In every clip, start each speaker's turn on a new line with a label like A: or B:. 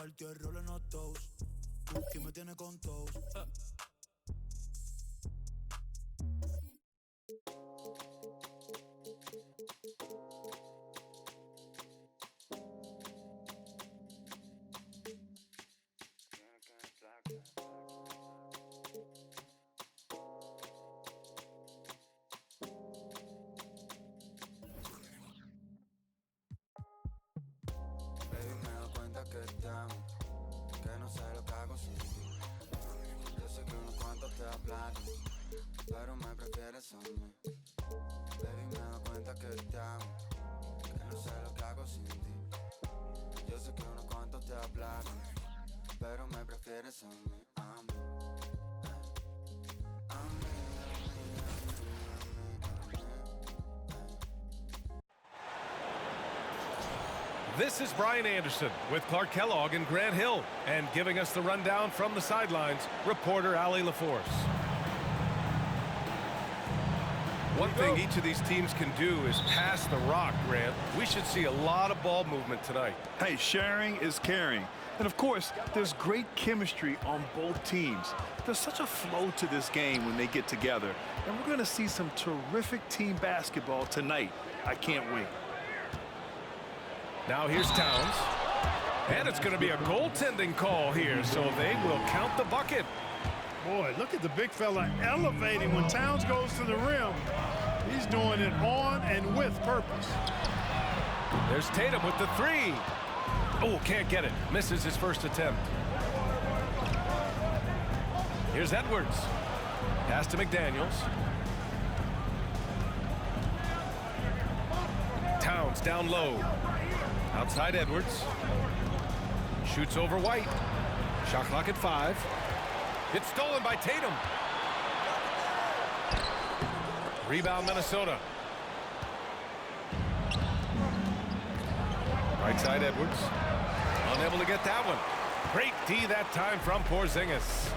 A: partió el rol en los toes. Que me tiene con toes.
B: Baby, me doy cuenta que te amo, que no sé lo que hago sin ti. Yo sé que unos cuantos te hablan, pero me prefieres a mí. Baby, me doy cuenta que te amo, que no sé lo que hago sin ti. Yo sé que unos cuantos te hablan, pero me prefieres a mí, a mí.
C: This is Brian Anderson with Clark Kellogg and Grant Hill, and giving us the rundown from the sidelines, reporter Ali LaForce. One thing each of these teams can do is pass the rock, Grant. We should see a lot of ball movement tonight.
D: Hey, sharing is caring. And of course, there's great chemistry on both teams. There's such a flow to this game when they get together. And we're going to see some terrific team basketball tonight. I can't wait.
C: Now here's Towns. And it's going to be a goaltending call here, so they will count the bucket.
E: Boy, look at the big fella elevating when Towns goes to the rim. He's doing it on and with purpose.
C: There's Tatum with the three. Oh, can't get it. Misses his first attempt. Here's Edwards. Pass to McDaniels. Towns down low. Outside Edwards. Shoots over White. Shot clock at 5. It's stolen by Tatum. Rebound Minnesota. Right side Edwards. Unable to get that one. Great D that time from Porzingis.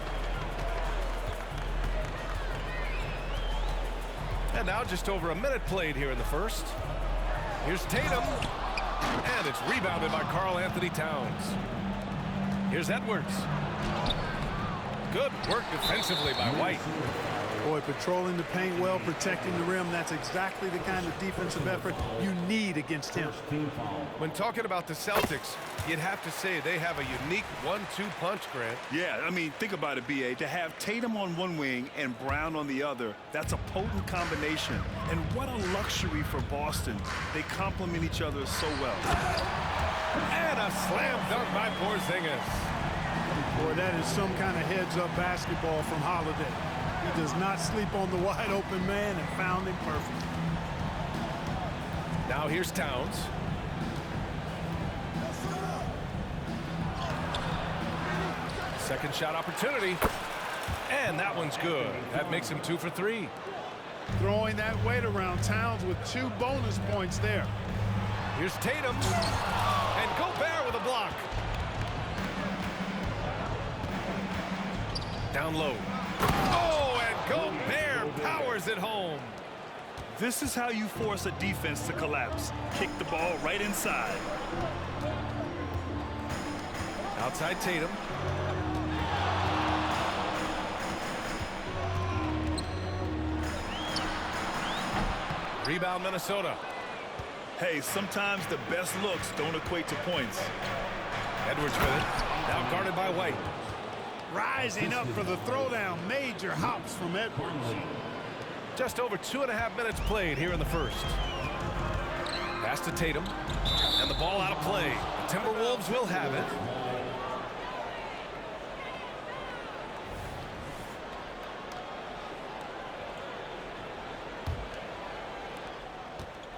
C: And now just over a minute played here in the first. Here's Tatum. And it's rebounded by Karl-Anthony Towns. Here's Edwards. Good work defensively by White.
E: Boy, patrolling the paint well, protecting the rim. That's exactly the kind of defensive effort you need against him.
C: When talking about the Celtics, you'd have to say they have a unique 1-2 punch, Grant.
D: Yeah, I mean, think about it, B.A. To have Tatum on one wing and Brown on the other, that's a potent combination. And what a luxury for Boston. They complement each other so well.
C: And a slam dunk by Porzingis.
E: Boy, that is some kind of heads-up basketball from Holiday. He does not sleep on the wide-open man and found him perfect.
C: Now here's Towns. Second shot opportunity. And that one's good. That makes him 2 for 3.
E: Throwing that weight around. Towns with 2 bonus points there.
C: Here's Tatum. And Gobert with a block. Down low. Oh, and Gobert powers it home.
D: This is how you force a defense to collapse. Kick the ball right inside.
C: Outside Tatum. Rebound Minnesota.
D: Hey, sometimes the best looks don't equate to points.
C: Edwards with it. Now guarded by White.
E: Rising up for the throwdown. Major hops from Edwards.
C: Just over 2.5 minutes played here in the first. Pass to Tatum. And the ball out of play. The Timberwolves will have it.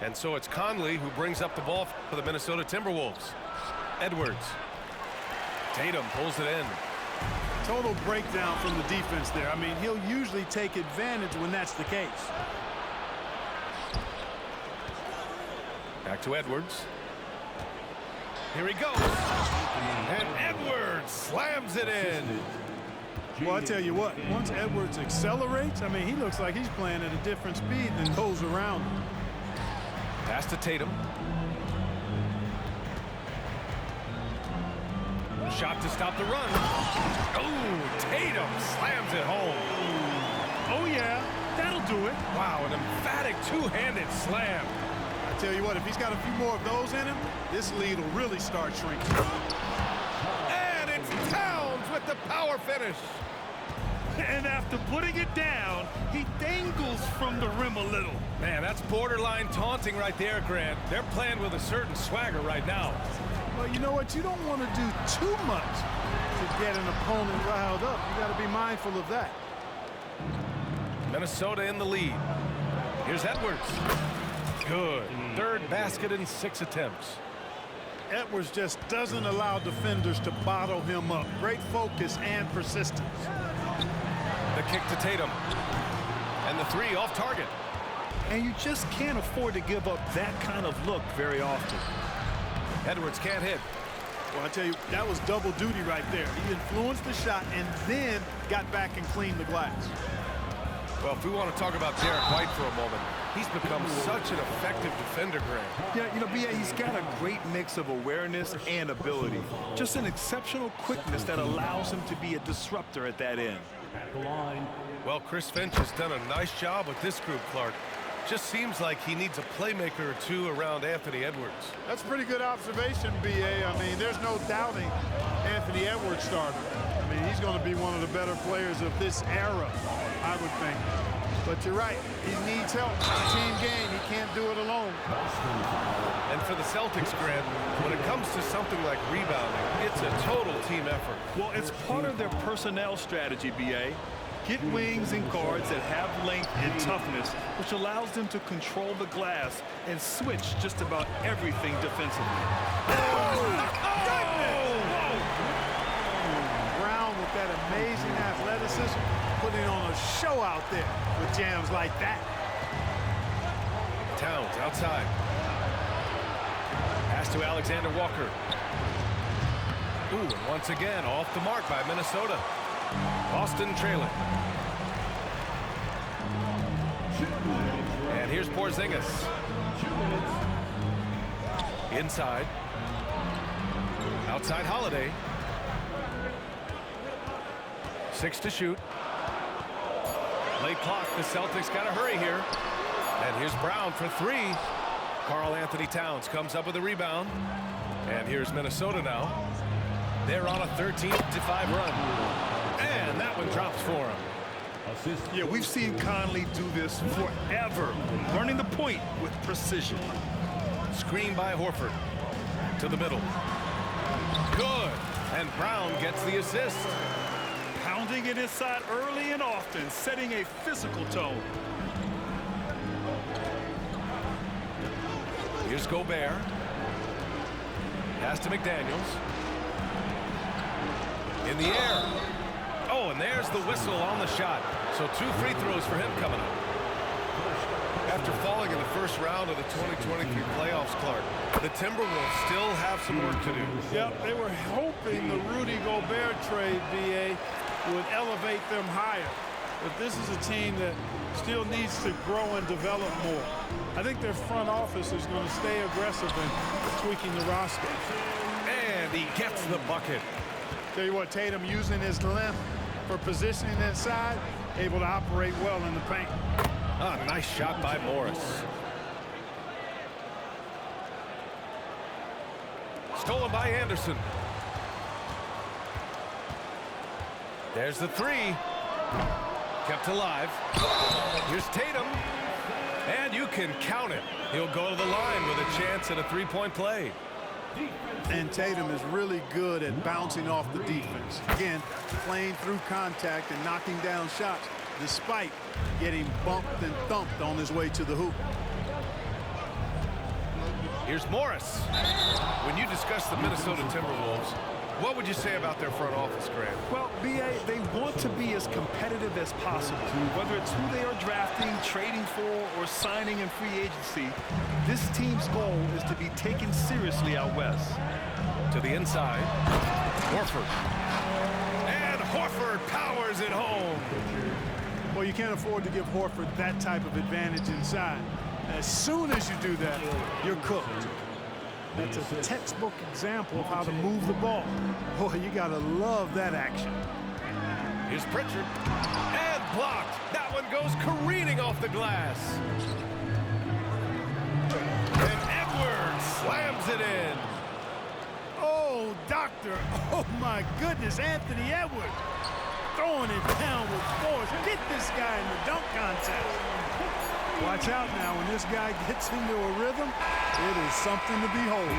C: And so it's Conley who brings up the ball for the Minnesota Timberwolves. Edwards. Tatum pulls it in.
E: Total breakdown from the defense there. I mean, he'll usually take advantage when that's the case.
C: Back to Edwards. Here he goes. And Edwards slams it in.
E: Well, I tell you what, once Edwards accelerates, I mean, he looks like he's playing at a different speed than those around him.
C: Pass to Tatum. Shot to stop the run. Oh, Tatum slams it home.
E: Oh, yeah, that'll do it.
C: Wow, an emphatic two-handed slam.
E: I tell you what, if he's got a few more of those in him, this lead will really start shrinking.
C: And it's Towns with the power finish.
D: And after putting it down, he dangles from the rim a little.
C: Man, that's borderline taunting right there, Grant. They're playing with a certain swagger right now.
E: Well, you know what? You don't want to do too much to get an opponent riled up. You got to be mindful of that.
C: Minnesota in the lead. Here's Edwards. Good. Third basket in 6 attempts.
E: Edwards just doesn't allow defenders to bottle him up. Great focus and persistence.
C: The kick to Tatum. And the three off target.
D: And you just can't afford to give up that kind of look very often.
C: Edwards can't hit.
E: Well, I tell you, that was double duty right there. He influenced the shot and then got back and cleaned the glass.
C: Well, if we want to talk about Derek White for a moment, he's become such an effective defender, Grant.
D: Yeah, you know, B.A., he's got a great mix of awareness and ability. Just an exceptional quickness that allows him to be a disruptor at that end.
C: Well, Chris Finch has done a nice job with this group, Clark. Just seems like he needs a playmaker or two around Anthony Edwards.
E: That's a pretty good observation, B.A. I mean, there's no doubting Anthony Edwards starter. I mean, he's going to be one of the better players of this era, I would think. But you're right, he needs help. It's a team game. He can't do it alone.
C: And for the Celtics, Grant, when it comes to something like rebounding, it's a total team effort.
D: Well, it's part of their personnel strategy, B.A. Get wings and guards that have length and toughness, which allows them to control the glass and switch just about everything defensively.
E: Brown with that amazing athleticism, putting on a show out there with jams like that.
C: Towns outside. Pass to Alexander Walker. Ooh, and once again, off the mark by Minnesota. Boston trailing. And here's Porzingis. Inside. Outside Holiday. 6 to shoot. Late clock. The Celtics got to hurry here. And here's Brown for 3. Karl Anthony Towns comes up with a rebound. And here's Minnesota now. They're on a 13-5 run. And that one drops for him.
D: Yeah, we've seen Conley do this forever, learning the point with precision.
C: Screen by Horford. To the middle. Good. And Brown gets the assist.
D: Pounding it inside early and often, setting a physical tone.
C: Here's Gobert. Pass to McDaniels. In the air. Oh, and there's the whistle on the shot. So 2 free throws for him coming up. After falling in the first round of the 2023 playoffs, Clark, the Timberwolves still have some work to do.
E: Yep, they were hoping the Rudy Gobert trade, B.A., would elevate them higher. But this is a team that still needs to grow and develop more. I think their front office is going to stay aggressive in tweaking the roster.
C: And he gets the bucket.
E: Tell you what, Tatum using his length for positioning inside, able to operate well in the paint.
C: Ah, nice shot by Morris. Stolen by Anderson. There's the 3. Kept alive. Here's Tatum. And you can count it. He'll go to the line with a chance at a 3-point play.
E: And Tatum is really good at bouncing off the defense. Again, playing through contact and knocking down shots, despite getting bumped and thumped on his way to the hoop.
C: Here's Morris. When you discuss the Minnesota Timberwolves, what would you say about their front office, Grant?
D: Well, B.A., they want to be as competitive as possible. Whether it's who they are drafting, trading for, or signing in free agency, this team's goal is to be taken seriously out west.
C: To the inside. Horford. And Horford powers it home.
E: Well, you can't afford to give Horford that type of advantage inside. As soon as you do that, you're cooked. That's a textbook example of how to move the ball. Boy, you got to love that action.
C: Here's Pritchard. And blocked. That one goes careening off the glass. And Edwards slams it in.
E: Oh, doctor. Oh, my goodness. Anthony Edwards throwing it down with force. Get this guy in the dunk contest. Watch out now. When this guy gets into a rhythm, it is something to behold.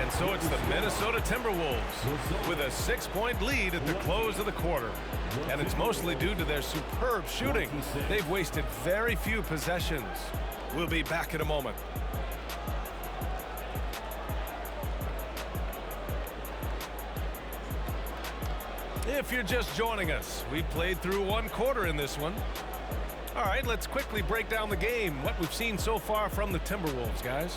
C: And so it's the Minnesota Timberwolves with a 6-point lead at the close of the quarter. And it's mostly due to their superb shooting. They've wasted very few possessions. We'll be back in a moment. If you're just joining us, we played through one quarter in this one. All right, let's quickly break down the game, what we've seen so far from the Timberwolves, guys.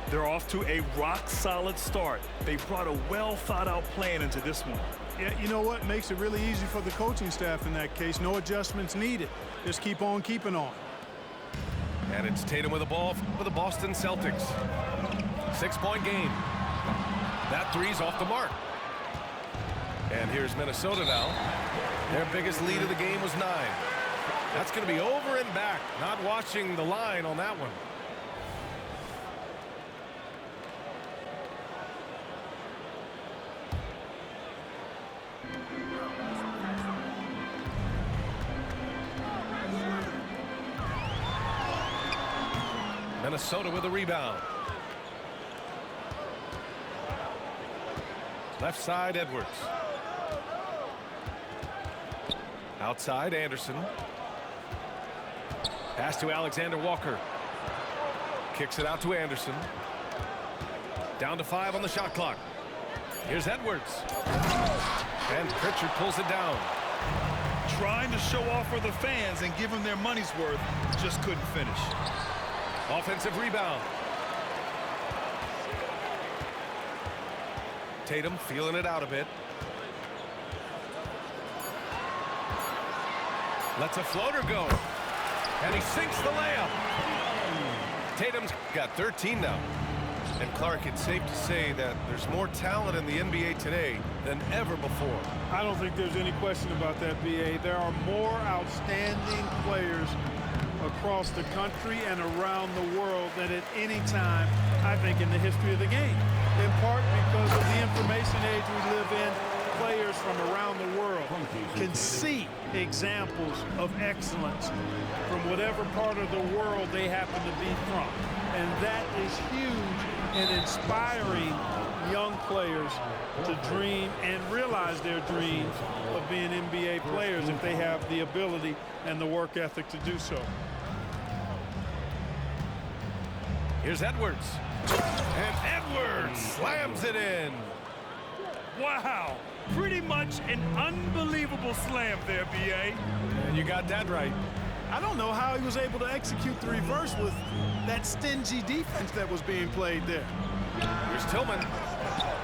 D: They're off to a rock-solid start. They brought a well-thought-out plan into this one.
E: Yeah, you know what? Makes it really easy for the coaching staff in that case. No adjustments needed. Just keep on keeping on.
C: And it's Tatum with the ball for the Boston Celtics. 6-point game. That three's off the mark. And here's Minnesota now. Their biggest lead of the game was 9. That's going to be over and back. Not watching the line on that one. Minnesota with a rebound. Left side, Edwards. Outside, Anderson. Pass to Alexander Walker. Kicks it out to Anderson. Down to 5 on the shot clock. Here's Edwards. And Pritchard pulls it down.
D: Trying to show off for the fans and give them their money's worth, just couldn't finish.
C: Offensive rebound. Tatum feeling it out a bit. Lets a floater go. And he sinks the layup. Tatum's got 13 now. And Clark, it's safe to say that there's more talent in the NBA today than ever before.
E: I don't think there's any question about that, B.A. There are more outstanding players across the country and around the world than at any time, I think, in the history of the game. In part because of the information age we live in, players from around the world can see examples of excellence from whatever part of the world they happen to be from. And that is huge in inspiring young players to dream and realize their dreams of being NBA players if they have the ability and the work ethic to do so.
C: Here's Edwards. And Edwards slams it in.
D: Wow, pretty much an unbelievable slam there, B.A.
C: And you got that right.
E: I don't know how he was able to execute the reverse with that stingy defense that was being played there.
C: Here's Tillman.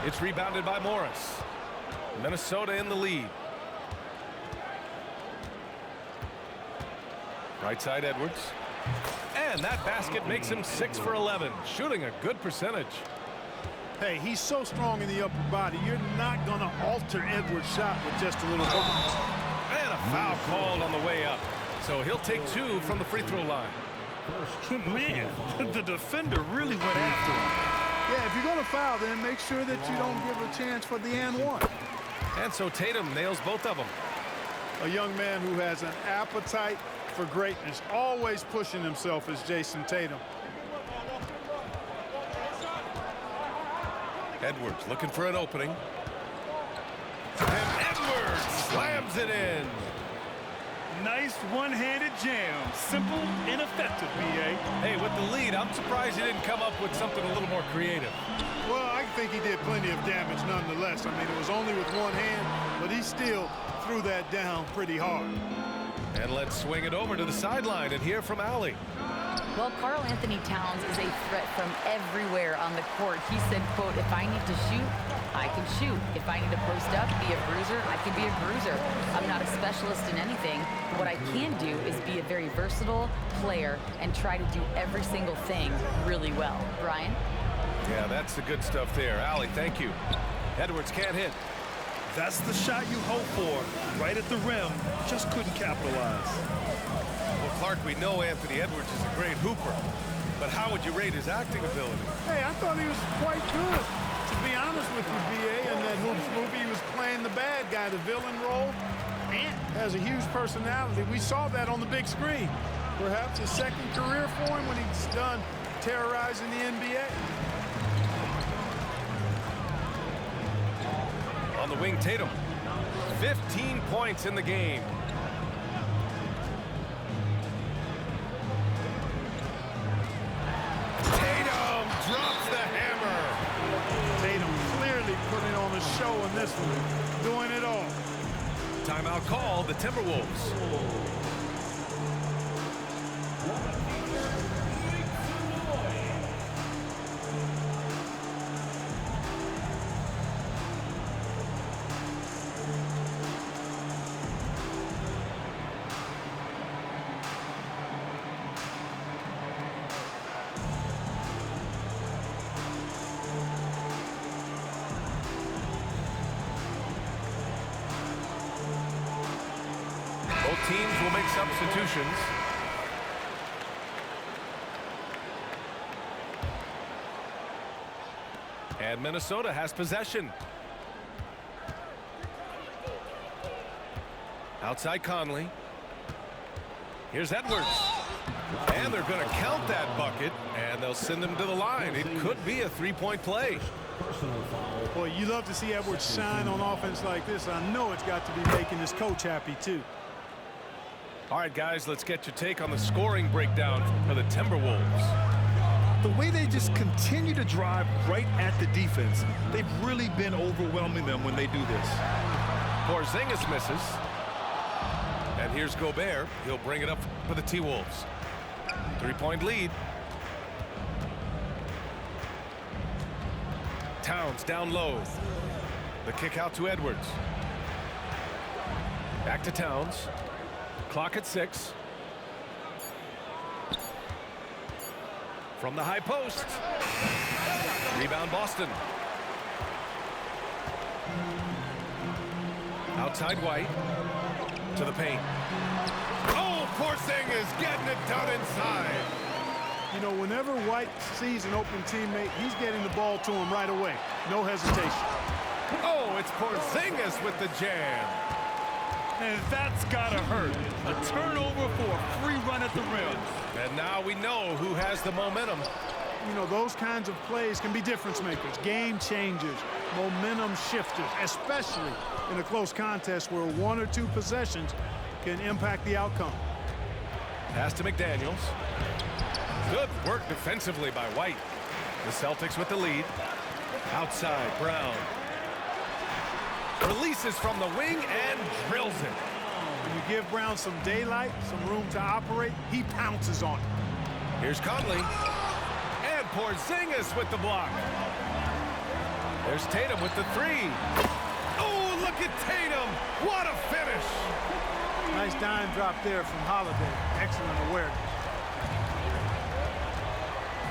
C: It's rebounded by Morris. Minnesota in the lead. Right side, Edwards. And that basket makes him 6 for 11, shooting a good percentage.
E: Hey, he's so strong in the upper body, you're not going to alter Edwards' shot with just a little bounce.
C: And a foul called on the way up. So he'll take 2 from the free throw line.
D: Man, the defender really went after him.
E: Yeah, if you're going to foul, then make sure that you don't give a chance for the and one.
C: And so Tatum nails both of them.
E: A young man who has an appetite for greatness, always pushing himself as Jason Tatum.
C: Edwards looking for an opening. And Edwards slams it in.
D: Nice one-handed jam. Simple and effective, B.A.
C: Hey, with the lead, I'm surprised he didn't come up with something a little more creative.
E: Well, I think he did plenty of damage nonetheless. I mean, it was only with one hand, but he still threw that down pretty hard.
C: And let's swing it over to the sideline and hear from Allie.
F: Well, Karl Anthony Towns is a threat from everywhere on the court. He said, quote, if I need to shoot, I can shoot. If I need to post up, be a bruiser, I can be a bruiser. I'm not a specialist in anything. But what I can do is be a very versatile player and try to do every single thing really well. Brian?
C: Yeah, that's the good stuff there. Allie, thank you. Edwards can't hit.
D: That's the shot you hope for. Right at the rim. Just couldn't capitalize.
C: Well, Clark, we know Anthony Edwards is a great hooper. But how would you rate his acting ability?
E: Hey, I thought he was quite good. To be honest with you, B.A., in that Hoops movie, he was playing the bad guy, the villain role. Ant has a huge personality. We saw that on the big screen. Perhaps his second career for him when he's done terrorizing the NBA.
C: On the wing, Tatum. 15 points in the game. Tatum drops the hammer.
E: Tatum clearly putting on a show in this one, doing it all.
C: Timeout call, the Timberwolves. Both teams will make substitutions. And Minnesota has possession. Outside Conley. Here's Edwards. And they're going to count that bucket, and they'll send him to the line. It could be a three-point play.
E: Boy, you love to see Edwards shine on offense like this. I know it's got to be making his coach happy, too.
C: All right, guys, let's get your take on the scoring breakdown for the Timberwolves.
D: The way they just continue to drive right at the defense, they've really been overwhelming them when they do this.
C: Porzingis misses. And here's Gobert. He'll bring it up for the T-Wolves. Three-point lead. Towns down low. The kick out to Edwards. Back to Towns. Clock at 6. From the high post. Rebound Boston. Outside White. To the paint. Oh, Porzingis getting it done inside.
E: You know, whenever White sees an open teammate, he's getting the ball to him right away. No hesitation.
C: Oh, it's Porzingis with the jam.
D: And that's gotta hurt. A turnover for a free run at the rim.
C: And now we know who has the momentum.
E: You know, those kinds of plays can be difference makers, game changers, momentum shifters, especially in a close contest where one or two possessions can impact the outcome.
C: Pass to McDaniels. Good work defensively by White. The Celtics with the lead. Outside, Brown. Releases from the wing and drills it.
E: When you give Brown some daylight, some room to operate, he pounces on it.
C: Here's Conley. And Porzingis with the block. There's Tatum with the three. Oh, look at Tatum. What a finish.
E: Nice dime drop there from Holiday. Excellent awareness.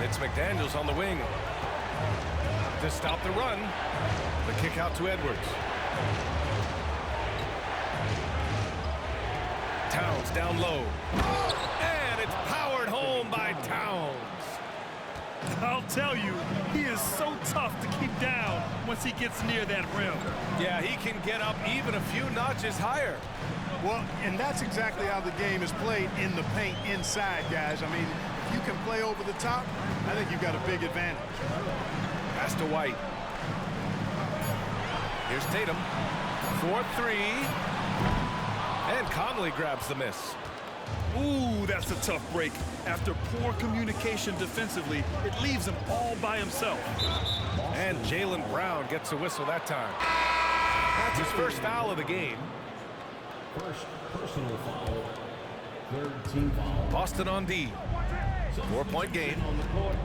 C: It's McDaniels on the wing. To stop the run. The kick out to Edwards. Towns down low. And it's powered home by Towns.
D: I'll tell you, he is so tough to keep down once he gets near that rim.
C: Yeah, he can get up even a few notches higher.
E: Well, and that's exactly how the game is played in the paint inside, guys. I mean, if you can play over the top, I think you've got a big advantage.
C: Pass to White. Here's Tatum. 4-3. And Conley grabs the miss.
D: Ooh, that's a tough break. After poor communication defensively, it leaves him all by himself.
C: And Jaylen Brown gets a whistle that time. That's his first foul of the game.
G: First personal foul. Third team foul.
C: Boston on D. 4-point game.
G: On the court.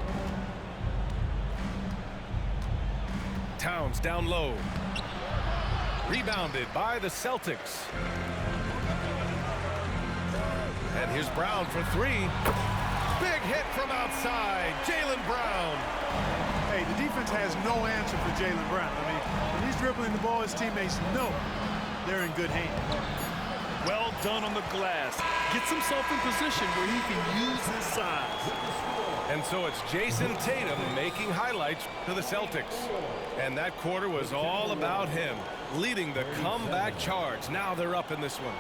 C: Towns down low. Rebounded by the Celtics. And here's Brown for three. Big hit from outside. Jaylen Brown.
E: Hey, the defense has no answer for Jaylen Brown. I mean, when he's dribbling the ball, his teammates know they're in good hands.
D: Well done on the glass. Gets himself in position where he can use his size.
C: And so it's Jason Tatum making highlights for the Celtics. And that quarter was all about him, leading the comeback charge. Now they're up in this one.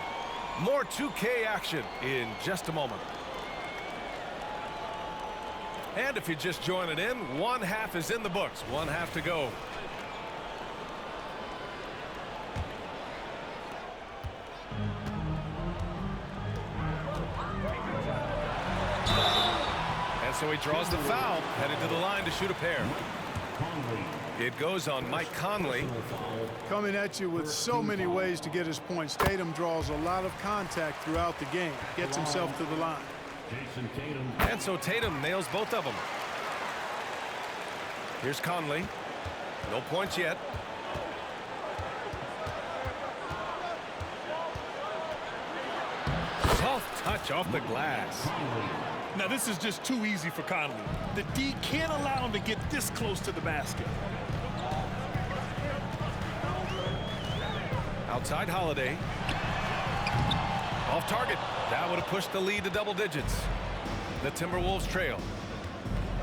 C: More 2K action in just a moment. And if you're just joining in, one half is in the books. One half to go. And so he draws the foul, headed to the line to shoot a pair. It goes on Mike Conley.
E: Coming at you with so many ways to get his points. Tatum draws a lot of contact throughout the game. Gets himself to the line.
C: And so Tatum nails both of them. Here's Conley. No points yet. Soft touch off the glass.
D: Now this is just too easy for Conley. The D can't allow him to get this close to the basket.
C: Outside Holiday. Off target. That would have pushed the lead to double digits. The Timberwolves trail.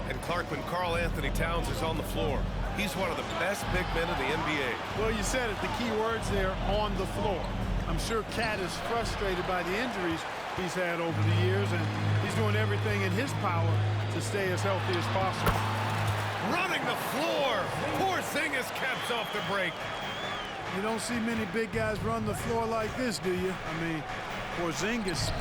C: And Clark, when Karl Anthony Towns is on the floor, he's one of the best big men in the NBA.
E: Well, you said it. The key words there, on the floor. I'm sure Cat is frustrated by the injuries he's had over the years, and he's doing everything in his power to stay as healthy as possible.
C: Running the floor. Porzingis caps off the break.
E: You don't see many big guys run the floor like this, do you? I mean, Porzingis.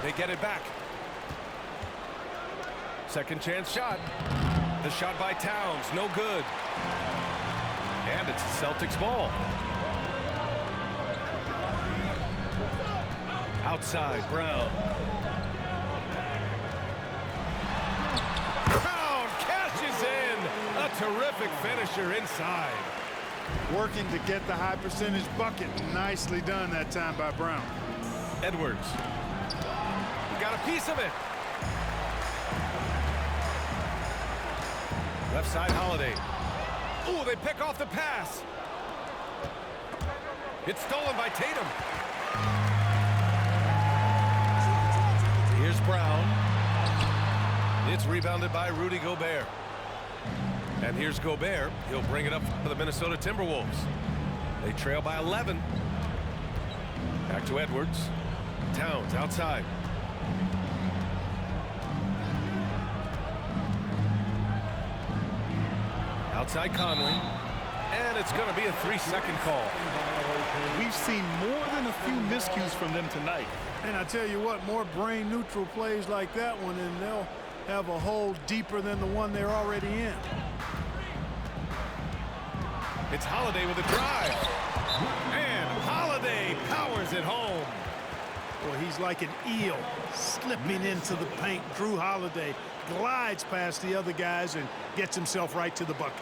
C: They get it back. Second chance shot. The shot by Towns, no good. And it's Celtics ball. Outside, Brown. Brown cashes in. A terrific finisher inside.
E: Working to get the high percentage bucket. Nicely done that time by Brown.
C: Edwards. He got a piece of it. Left side, Holiday. Ooh, they pick off the pass. It's stolen by Tatum. Here's Brown. It's rebounded by Rudy Gobert. And here's Gobert. He'll bring it up for the Minnesota Timberwolves. They trail by 11. Back to Edwards. Towns outside. Outside Conley. And it's going to be a 3-second call.
D: We've seen more than a few miscues from them tonight.
E: And I tell you what, more brain-neutral plays like that one, and they'll have a hole deeper than the one they're already in.
C: It's Holiday with a drive. And Holiday powers it home.
E: Well, he's like an eel slipping into the paint. Drew Holiday glides past the other guys and gets himself right to the bucket.